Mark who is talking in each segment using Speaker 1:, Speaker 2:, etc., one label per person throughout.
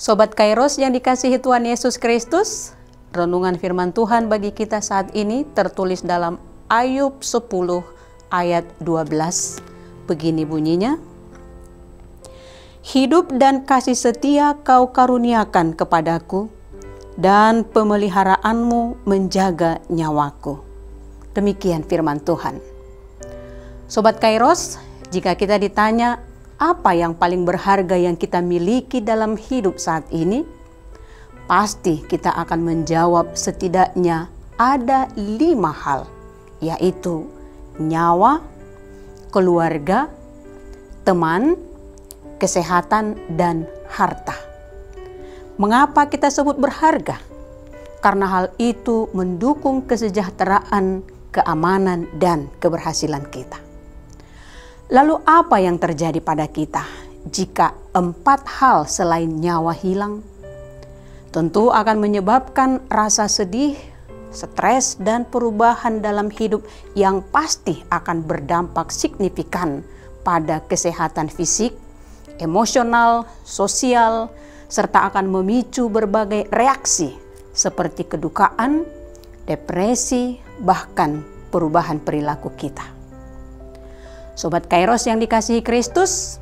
Speaker 1: Sobat Kairos yang dikasihi Tuhan Yesus Kristus, renungan firman Tuhan bagi kita saat ini tertulis dalam Ayub 10 ayat 12. Begini bunyinya, hidup dan kasih setia kau karuniakan kepadaku, dan pemeliharaanmu menjaga nyawaku. Demikian firman Tuhan. Sobat Kairos, jika kita ditanya apa yang paling berharga yang kita miliki dalam hidup saat ini, pasti kita akan menjawab setidaknya ada 5 hal, yaitu nyawa, keluarga, teman, kesehatan, dan harta. Mengapa kita sebut berharga? Karena hal itu mendukung kesejahteraan, keamanan, dan keberhasilan kita. Lalu apa yang terjadi pada kita jika 4 hal selain nyawa hilang? Tentu akan menyebabkan rasa sedih, stres, dan perubahan dalam hidup yang pasti akan berdampak signifikan pada kesehatan fisik, emosional, sosial, serta akan memicu berbagai reaksi seperti kedukaan, depresi, bahkan perubahan perilaku kita. Sobat Kairos yang dikasihi Kristus,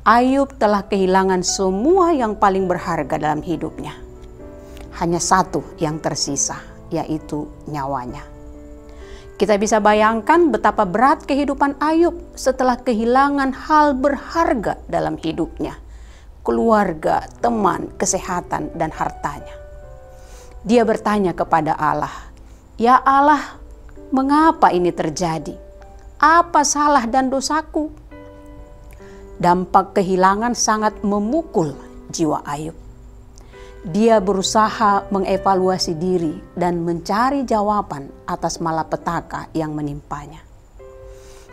Speaker 1: Ayub telah kehilangan semua yang paling berharga dalam hidupnya. Hanya satu yang tersisa, yaitu nyawanya. Kita bisa bayangkan betapa berat kehidupan Ayub setelah kehilangan hal berharga dalam hidupnya. Keluarga, teman, kesehatan, dan hartanya. Dia bertanya kepada Allah, "Ya Allah, mengapa ini terjadi? Apa salah dan dosaku?" Dampak kehilangan sangat memukul jiwa Ayub. Dia berusaha mengevaluasi diri dan mencari jawaban atas malapetaka yang menimpanya.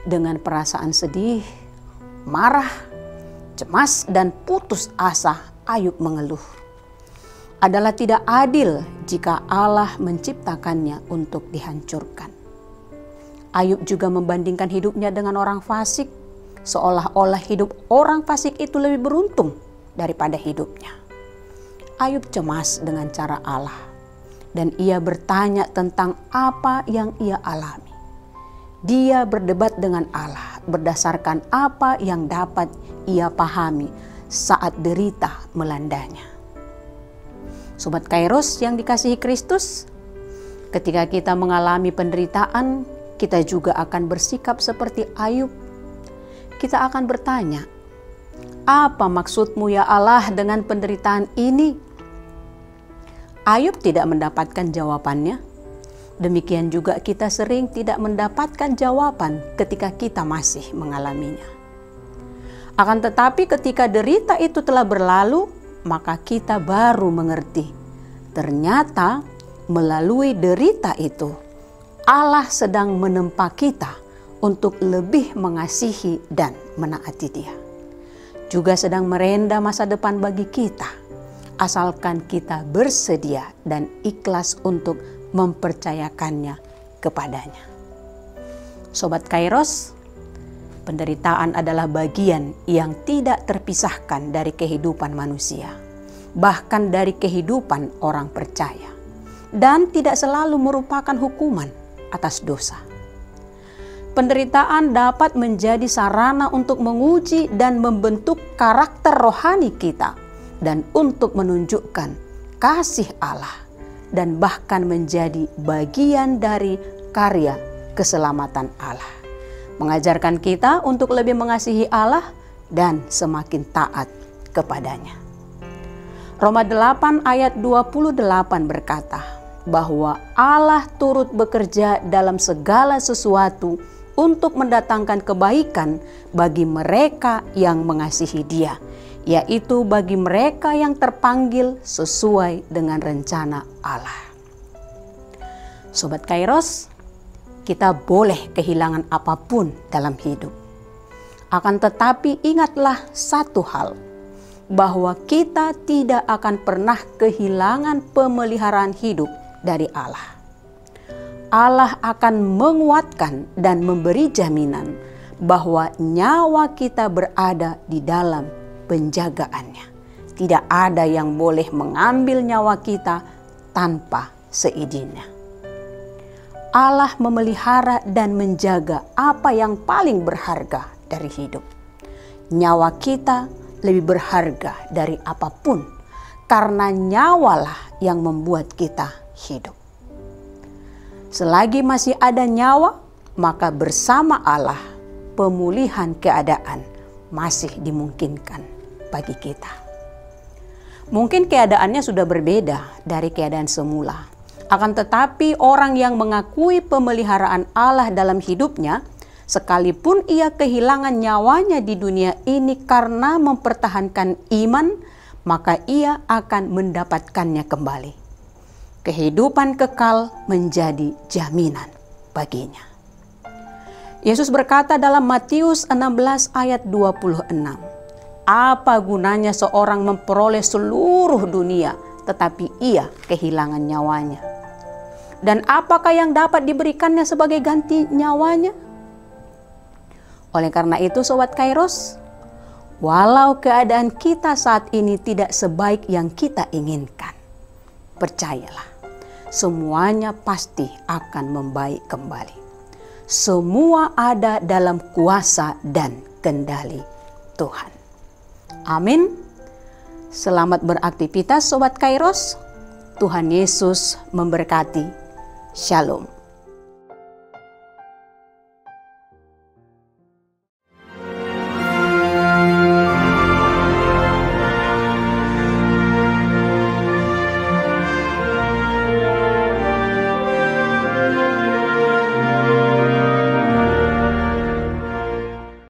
Speaker 1: Dengan perasaan sedih, marah, cemas, dan putus asa, Ayub mengeluh. Adalah tidak adil jika Allah menciptakannya untuk dihancurkan. Ayub juga membandingkan hidupnya dengan orang fasik, seolah-olah hidup orang fasik itu lebih beruntung daripada hidupnya. Ayub cemas dengan cara Allah, dan ia bertanya tentang apa yang ia alami. Dia berdebat dengan Allah berdasarkan apa yang dapat ia pahami saat derita melandanya. Sobat Kairos yang dikasihi Kristus, ketika kita mengalami penderitaan, kita juga akan bersikap seperti Ayub. Kita akan bertanya, apa maksudmu ya Allah dengan penderitaan ini? Ayub tidak mendapatkan jawabannya. Demikian juga kita sering tidak mendapatkan jawaban ketika kita masih mengalaminya. Akan tetapi ketika derita itu telah berlalu, maka kita baru mengerti. Ternyata melalui derita itu, Allah sedang menempa kita untuk lebih mengasihi dan menaati Dia. Juga sedang merenda masa depan bagi kita, asalkan kita bersedia dan ikhlas untuk mempercayakannya kepadanya. Sobat Kairos, penderitaan adalah bagian yang tidak terpisahkan dari kehidupan manusia, bahkan dari kehidupan orang percaya, dan tidak selalu merupakan hukuman atas dosa. Penderitaan dapat menjadi sarana untuk menguji dan membentuk karakter rohani kita, dan untuk menunjukkan kasih Allah, dan bahkan menjadi bagian dari karya keselamatan Allah, mengajarkan kita untuk lebih mengasihi Allah dan semakin taat kepadanya. Roma 8 ayat 28 berkata bahwa Allah turut bekerja dalam segala sesuatu untuk mendatangkan kebaikan bagi mereka yang mengasihi Dia, yaitu bagi mereka yang terpanggil sesuai dengan rencana Allah. Sobat Kairos, kita boleh kehilangan apapun dalam hidup. Akan tetapi ingatlah satu hal, bahwa kita tidak akan pernah kehilangan pemeliharaan hidup dari Allah. Allah akan menguatkan dan memberi jaminan bahwa nyawa kita berada di dalam penjagaannya. Tidak ada yang boleh mengambil nyawa kita tanpa seizinnya. Allah memelihara dan menjaga apa yang paling berharga dari hidup. Nyawa kita lebih berharga dari apapun, karena nyawalah yang membuat kita hidup. Selagi masih ada nyawa, maka bersama Allah pemulihan keadaan masih dimungkinkan bagi kita. Mungkin keadaannya sudah berbeda dari keadaan semula. Akan tetapi orang yang mengakui pemeliharaan Allah dalam hidupnya, sekalipun ia kehilangan nyawanya di dunia ini karena mempertahankan iman, maka ia akan mendapatkannya kembali. Kehidupan kekal menjadi jaminan baginya. Yesus berkata dalam Matius 16 ayat 26, "Apa gunanya seorang memperoleh seluruh dunia, tetapi ia kehilangan nyawanya? Dan apakah yang dapat diberikannya sebagai ganti nyawanya?" Oleh karena itu, Sobat Kairos, walau keadaan kita saat ini tidak sebaik yang kita inginkan, percayalah, semuanya pasti akan membaik kembali. Semua ada dalam kuasa dan kendali Tuhan. Amin. Selamat beraktivitas Sobat Kairos. Tuhan Yesus memberkati. Shalom.